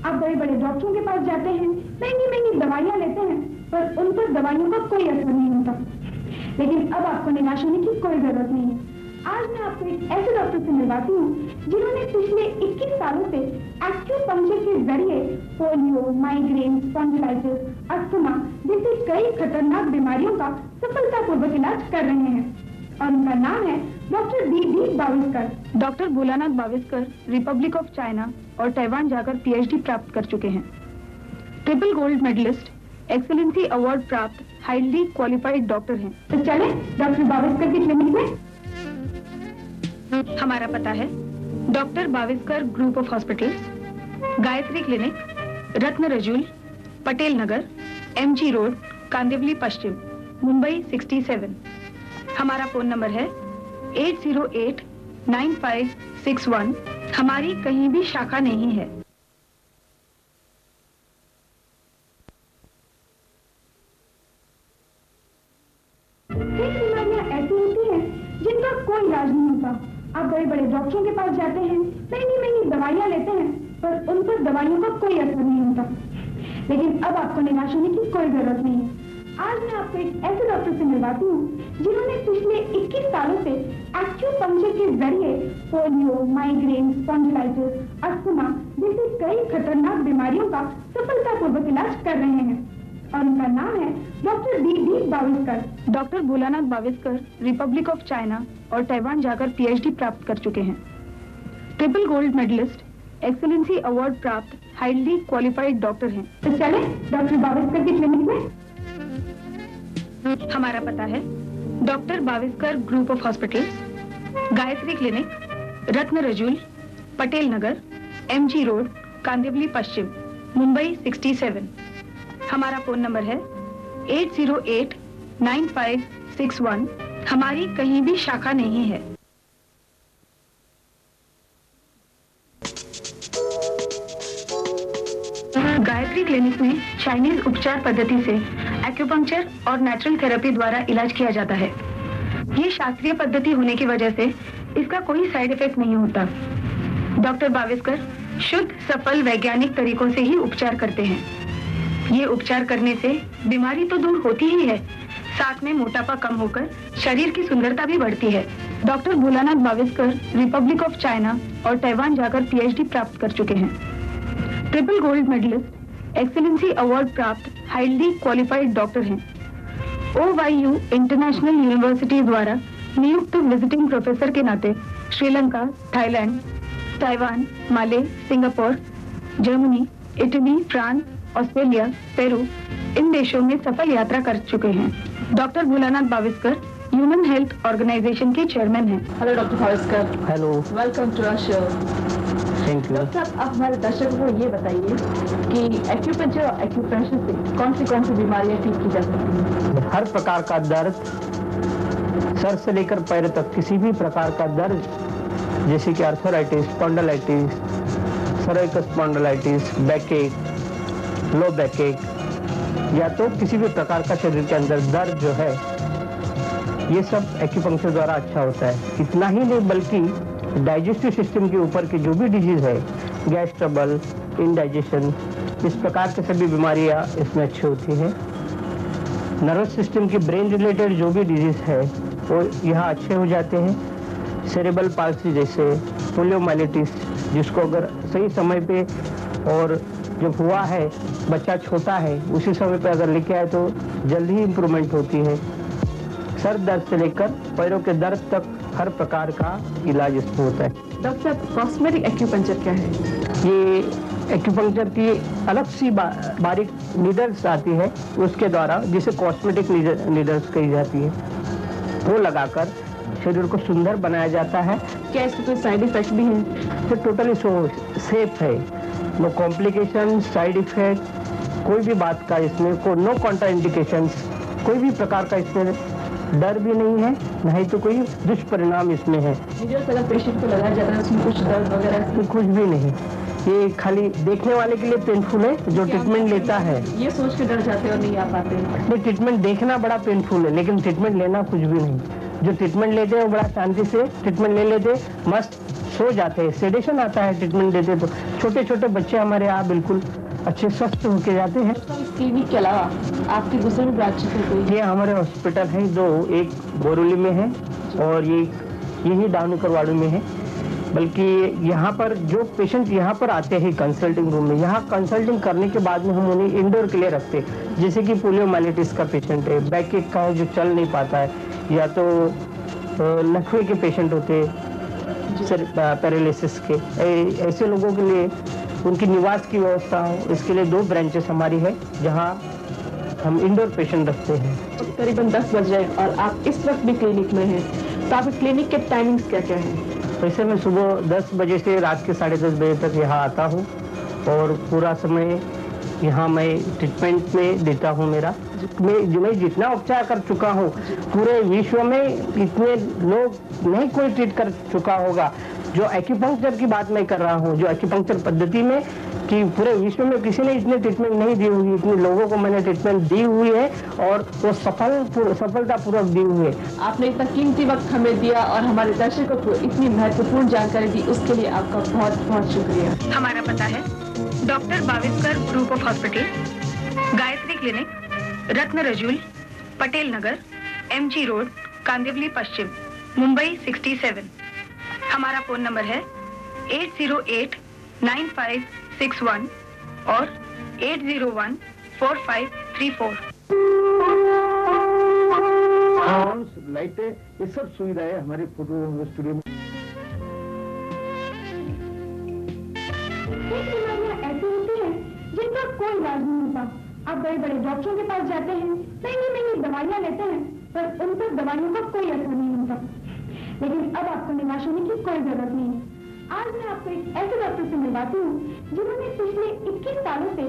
आप बड़े बड़े डॉक्टरों के पास जाते हैं, महंगी महंगी दवाइयाँ लेते हैं, पर उन पर दवाइयों का कोई असर नहीं होता। लेकिन अब आपको निराश होने की कोई जरूरत नहीं है। आज मैं आपको एक ऐसे डॉक्टर से मिलवाती हूँ जिन्होंने पिछले 21 सालों से एक्यूपंक्चर के जरिए पोलियो, माइग्रेन, स्पॉन्डिलाइटिस, अस्थमा जैसी कई खतरनाक बीमारियों का सफलतापूर्वक इलाज कर रहे हैं। और उनका नाम है doctor B Baviskar. Doctor Bholanath Baviskar Republic of China और ताइवान जाकर पीएचडी प्राप्त कर चुके हैं। Triple gold medallist, excellency award प्राप्त हाईली क्वालिफाइड डॉक्टर हैं। तो चलें डॉक्टर बाविस्कर की क्लिनिक में। हमारा पता है doctor Baviskar group of hospitals, Gayatri clinic, Ratna Rajul, Patel Nagar, MG road, Kandivali पश्चिम, मुंबई 67। हमारा फोन नंबर है 808-9561। हमारी कहीं भी शाखा नहीं है। कई बीमारियां ऐसी होती हैं जिनका कोई इलाज नहीं होता। आप बड़े बड़े डॉक्टरों के पास जाते हैं, महंगी महंगी दवाइयाँ लेते हैं, पर उन पर दवाइयों का कोई असर नहीं होता। लेकिन अब आपको निराश होने की कोई जरूरत नहीं है। आज मैं आपको एक ऐसे डॉक्टर से मिलवाती हूँ जिन्होंने पिछले 21 सालों से एक्यूपंक्चर के जरिए पोलियो, माइग्रेन, स्पॉन्डिलाइटिस, अस्थमा जैसी कई खतरनाक बीमारियों का सफलतापूर्वक इलाज कर रहे हैं। और उनका नाम है doctor B Baviskar. Doctor Bholanath Baviskar Republic of China और ताइवान जाकर पीएचडी प्राप्त कर चुके हैं। Triple gold medallist, excellency award प्राप्त हाईली क्वालिफाइड डॉक्टर हैं। तो चलें डॉक्टर बाविस्कर की क्लिनिक में। हमारा पता है doctor Baviskar group of hospitals, Gayatri clinic, Ratna Rajul, Patel Nagar, MG road, Kandivali पश्चिम, मुंबई 67। हमारा फोन नंबर है 808-9561। हमारी कहीं भी शाखा नहीं है। गायत्री क्लिनिक में चाइनीज उपचार पद्धति से एक्यूपंक्चर और नेचुरल थेरेपी द्वारा इलाज किया जाता है। ये शास्त्रीय पद्धति होने की वजह से इसका कोई साइड इफेक्ट नहीं होता। डॉक्टर बाविस्कर शुद्ध, सफल वैज्ञानिक तरीकों से ही उपचार करते हैं। ये उपचार करने से बीमारी तो दूर होती ही है, साथ में मोटापा कम होकर शरीर की सुंदरता भी बढ़ती है। Doctor Bholanath Baviskar Republic of China और ताइवान जाकर पीएचडी प्राप्त कर चुके हैं। Triple gold medallist, excellency award प्राप्त हाईली क्वालिफाइड डॉक्टर हैं। OYU इंटरनेशनल यूनिवर्सिटी द्वारा नियुक्त विजिटिंग प्रोफेसर के नाते Sri Lanka, Thailand, Taiwan, Male, Singapore, Germany, Italy, France, Australia, Peru इन देशों में सफल यात्रा कर चुके हैं। Doctor Bholanath Bawiskar human health organization के चेयरमैन हैं। Hello doctor Bawiskar. Hello, welcome to our show. Thank you. Doctor साहब, आप हमारे दर्शकों को ये बताइए कि एक्यूपंक्चर और एक्यूप्रेशर से कौन सी बीमारियां ठीक की जा सकती हैं? हर प्रकार का दर्द, सर से लेकर पैर तक किसी भी प्रकार का दर्द, जैसे कि arthritis, spondylitis, cervical spondylitis, backache, low backache, या तो किसी भी प्रकार का शरीर के अंदर दर्द जो है, ये सब एक्यूपंक्चर द्वारा अच्छा होता है। इतना ही नहीं बल्कि डाइजेस्टिव सिस्टम के ऊपर की जो भी डिजीज है, गैस ट्रबल, इंडाइजेशन, इस प्रकार की सभी बीमारियां इसमें अच्छी होती है। नर्वस सिस्टम की ब्रेन रिलेटेड जो भी डिजीज है वो यहाँ अच्छे हो जाते हैं। सेरेब्रल पाल्सी जैसे पोलियोमाइलिटिस, जिसको अगर सही समय पे और जब हुआ है, बच्चा छोटा है, उसी समय पे अगर लेके आए तो जल्दी ही इम्प्रूवमेंट होती है। सर दर्द से लेकर पैरों के दर्द तक हर प्रकार का इलाज इसमें होता है। डॉक्टर साहब, कॉस्मेटिक एक्यूपंक्चर क्या है? ये एक्यूपंक्चर की अलग सी बारीक नीडल्स आती है, उसके द्वारा, जिसे कॉस्मेटिक नीडल्स कही जाती है, वो लगाकर शरीर को सुंदर बनाया जाता है। क्या इसके कोई साइड इफेक्ट भी हैं? तो टोटली सेफ है, नो कॉम्प्लिकेशन, साइड इफेक्ट, कोई भी बात का इसमें नो कॉन्ट्राइंडिकेशंस, कोई भी प्रकार का इसमें डर भी नहीं है, नहीं तो कोई दुष्परिणाम इसमें है। अगर पेशेंट को लगाया जाता है उसमें कुछ दर्द वगैरह? कुछ भी नहीं, ये खाली देखने वाले के लिए पेनफुल है, जो ट्रीटमेंट लेता है ये सोच के डर जाते और नहीं आ पाते। नहीं, ट्रीटमेंट देखना बड़ा पेनफुल है, लेकिन ट्रीटमेंट लेना कुछ भी नहीं। जो ट्रीटमेंट लेते हैं वो बड़ा शांति से ट्रीटमेंट ले लेते, मस्त सो जाते हैं, सेडेशन आता है ट्रीटमेंट देते तो छोटे छोटे बच्चे हमारे यहाँ बिल्कुल अच्छे स्वस्थ होके जाते हैं। क्लिनिक के अलावा आपके दूसरे भी ब्रांचेस हैं कोई? ये हमारे हॉस्पिटल है दो, एक बोरोली में है और यही दानुकरवाड़ू में है। बल्कि यहाँ पर जो पेशेंट यहाँ पर आते हैं कंसल्टिंग रूम में, यहाँ कंसल्टिंग करने के बाद में हम उन्हें इंडोर के लिए रखते हैं। जैसे कि पोलियोमाइलिटिस का पेशेंट है, बैक एक का है जो चल नहीं पाता है, या तो लकवे के पेशेंट होते हैं, सर पैरालिसिस के, ऐसे लोगों के लिए उनकी निवास की व्यवस्था हो, इसके लिए 2 ब्रांचेस हमारी है जहाँ हम इंडोर पेशेंट रखते हैं। करीबन 10 बज रहे हैं और आप इस वक्त भी क्लिनिक में हैं, तो आपके क्लिनिक के टाइमिंग्स क्या क्या हैं? वैसे मैं सुबह 10 बजे से रात के 10:30 बजे तक यहाँ आता हूँ और पूरा समय यहाँ मैं ट्रीटमेंट में देता हूँ। मैं जितना उपचार कर चुका हूँ, पूरे विश्व में इतने लोग नहीं कोई ट्रीट कर चुका होगा। जो एक्यूपंक्चर की बात मैं कर रहा हूँ, जो एक्यूपंक्चर पद्धति में कि पूरे विश्व में किसी ने इतने ट्रीटमेंट नहीं दी हुई, इतने लोगों को मैंने ट्रीटमेंट दी हुई है और वो सफलतापूर्वक दी हुई है। आपने इतना कीमती वक्त हमें दिया और हमारे दर्शकों को इतनी महत्वपूर्ण जानकारी दी, उसके लिए आपका बहुत बहुत शुक्रिया। हमारा पता है doctor Baviskar group of hospital, Gayatri clinic, Ratna Rajul, Patel Nagar, MG road, Kandivali पश्चिम, मुंबई 67। हमारा फोन नंबर है 808-9561 और 801-4534। लाइटें, ये सब सुविधाएं हमारे फोटो स्टूडियो में। ऐसी होती है जिनका कोई इलाज नहीं होता। आप बड़े बड़े डॉक्टरों के पास जाते हैं, महंगी दवाइयाँ लेते हैं, पर उन पर दवाइयों का कोई असर नहीं होता। लेकिन अब आपको निराश होने की कोई जरूरत नहीं है। आज मैं आपको एक ऐसे डॉक्टर से मिलवाती हूँ जिन्होंने पिछले 21 सालों से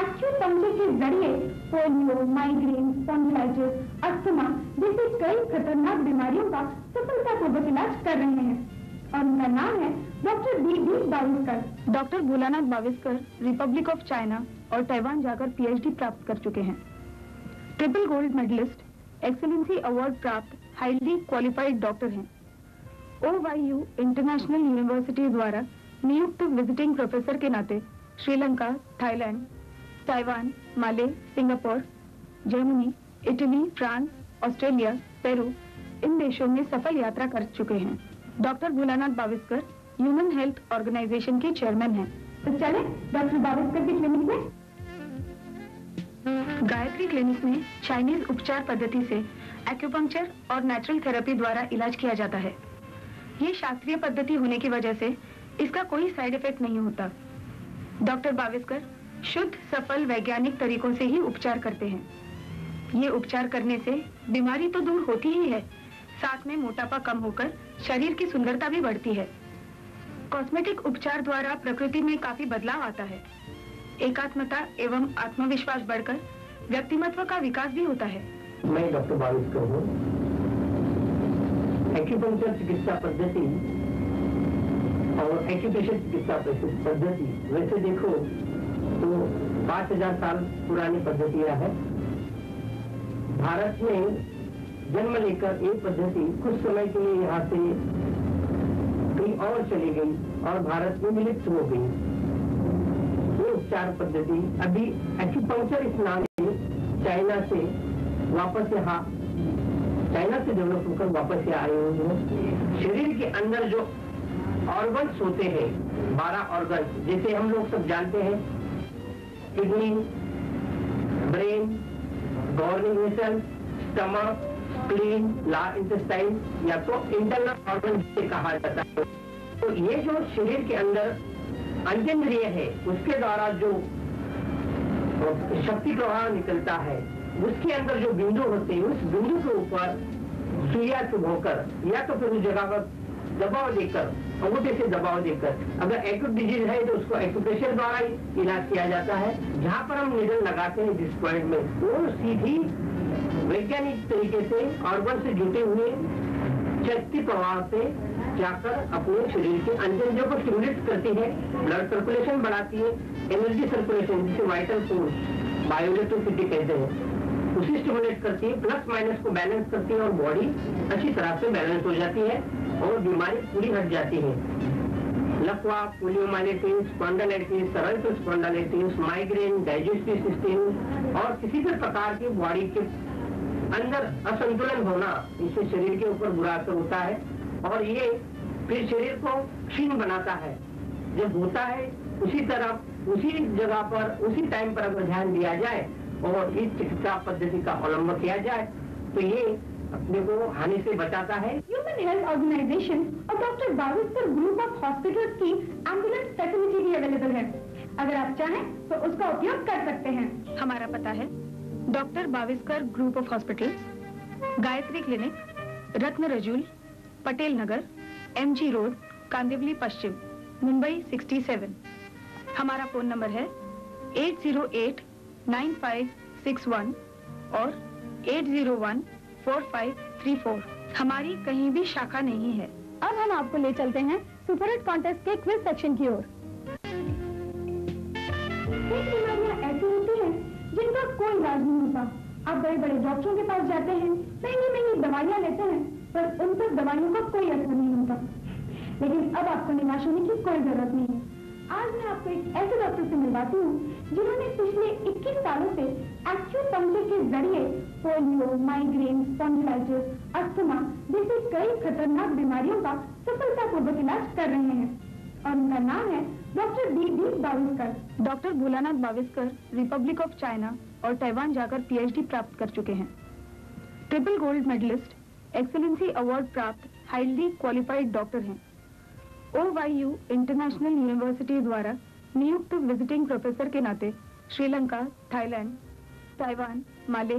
एक्यूपंक्चर के जरिए पोलियो, माइग्रेन, स्पॉन्डिलाइटिस, अस्थमा जैसी कई खतरनाक बीमारियों का सफलतापूर्वक इलाज कर रहे हैं। और उनका नाम है doctor B.B. Bawiskar. Doctor Bholanath Baviskar Republic of China और ताइवान जाकर PhD प्राप्त कर चुके हैं। Triple gold medalist, excellency award प्राप्त हाईली क्वालिफाइड डॉक्टर हैं। OYU इंटरनेशनल यूनिवर्सिटी द्वारा नियुक्त विजिटिंग प्रोफेसर के नाते Sri Lanka, Thailand, Taiwan, Male, Singapore, Germany, Italy, France, Australia, Peru इन देशों में सफल यात्रा कर चुके हैं। Doctor Bholanath Bawiskar human health organization के चेयरमैन हैं। तो चले डॉक्टर बाविस्कर की क्लिनिक में। गायत्री क्लिनिक में चाइनीज उपचार पद्धति से एक्यूपंक्चर और नेचुरल थेरेपी द्वारा इलाज किया जाता है। ये शास्त्रीय पद्धति होने की वजह से इसका कोई साइड इफेक्ट नहीं होता। डॉक्टर बाविस्कर शुद्ध, सफल, वैज्ञानिक तरीकों से ही उपचार करते हैं। ये उपचार करने से बीमारी तो दूर होती ही है, साथ में मोटापा कम होकर शरीर की सुंदरता भी बढ़ती है। कॉस्मेटिक उपचार द्वारा प्रकृति में काफी बदलाव आता है। एकात्मता एवं आत्मविश्वास बढ़कर व्यक्तिमत्व का विकास भी होता है। मैं डॉक्टर बाविस्कर हूँ। एक्यूपंक्चर चिकित्सा पद्धति और एक्यूपेशन चिकित्सा पद्धति वैसे देखो तो 5000 साल पुरानी पद्धतियां है। भारत में जन्म लेकर एक पद्धति कुछ समय के लिए यहाँ से कहीं और चली गई और भारत में विलुप्त हो गई। ये उपचार पद्धति अभी एक्यूपंक्चर इस नाम से चाइना से वापस यहाँ चाइना से डेवलप होकर वापस यहाँ आए हुए हैं। शरीर के अंदर जो ऑर्गन्स होते हैं, 12 ऑर्गन्स, जैसे हम लोग सब जानते हैं, kidney, brain, governing vessel, stomach, spleen, large intestine या तो इंटरनल ऑर्गन से कहा जाता है। तो ये जो शरीर के अंदर अंतेंद्रिय है, उसके द्वारा जो शक्ति प्रवाह निकलता है, उसके अंदर जो बिंदु होते हैं, उस बिंदु के ऊपर सुइया चुभोकर या तो फिर उस जगह पर दबाव देकर, अंगूठे से दबाव देकर, अगर एक्यूट डिजीज है तो उसको एक्यूप्रेशर द्वारा ही इलाज किया जाता है। जहाँ पर हम नीडल लगाते हैं जिस पॉइंट में, वो सीधी वैज्ञानिक तरीके से ऑर्गन से जुटे हुए शक्ति प्रवाह से जाकर अपने शरीर के अंतर्जों को स्टिमुलेट करती है, ब्लड सर्कुलेशन बढ़ाती है, एनर्जी सर्कुलेशन जिसे वाइटल फोर्स, बायोइलेक्ट्रिसिटी कहते हैं, उसे स्टिमुलेट करती है, प्लस माइनस को बैलेंस करती है और बॉडी अच्छी तरह से बैलेंस हो जाती है और बीमारी पूरी हट जाती है। लकवा, poliomyelitis, spondylitis, cervical spondylitis, migraine, digestive system और किसी भी प्रकार की बॉडी के अंदर असंतुलन होना, इससे शरीर के ऊपर बुरा असर होता है और ये फिर शरीर को क्षीण बनाता है। जब होता है उसी तरफ उसी जगह पर उसी टाइम पर अगर ध्यान दिया जाए और इस चिकित्सा पद्धति का अवलंबन किया जाए तो ये अपने को हानि से बचाता है। ह्यूमन हेल्थ ऑर्गेनाइजेशन और doctor Baviskar group of hospitals की एम्बुलेंस फैसिलिटी भी अवेलेबल है। अगर आप चाहें तो उसका उपयोग कर सकते हैं। हमारा पता है doctor Baviskar group of hospitals, Gayatri clinic, Ratna Rajul, Patel Nagar, MG road, Kandivali पश्चिम, मुंबई 67। हमारा फोन नंबर है 808-9561 और 801-4534। हमारी कहीं भी शाखा नहीं है। अब हम आपको ले चलते हैं सुपरहिट कॉन्टेस्ट के क्विज सेक्शन की ओर। कई बीमारियां ऐसी होती हैं जिनका कोई इलाज नहीं होता। आप बड़े बड़े डॉक्टरों के पास जाते हैं, महंगी महंगी दवाइयां लेते हैं, पर उन पर दवाइयों का कोई असर नहीं होता। लेकिन अब आपको निराश होने की कोई जरूरत नहीं है। आज मैं आपको एक ऐसे डॉक्टर से मिलवाती हूँ जिन्होंने पिछले 21 सालों से एक्यूपंक्चर के जरिए पोलियो, माइग्रेन, स्पॉन्डिलाइटिस, अस्थमा जैसी कई खतरनाक बीमारियों का सफलतापूर्वक इलाज कर रहे हैं और उनका नाम है doctor B.D. Baviskar. Doctor Bholanath Baviskar Republic of China और ताइवान जाकर PhD प्राप्त कर चुके हैं। Triple gold medallist, excellency award प्राप्त हाईली क्वालिफाइड डॉक्टर हैं। OYU इंटरनेशनल यूनिवर्सिटी द्वारा नियुक्त विजिटिंग प्रोफेसर के नाते श्रीलंका, थाईलैंड, ताइवान, माले,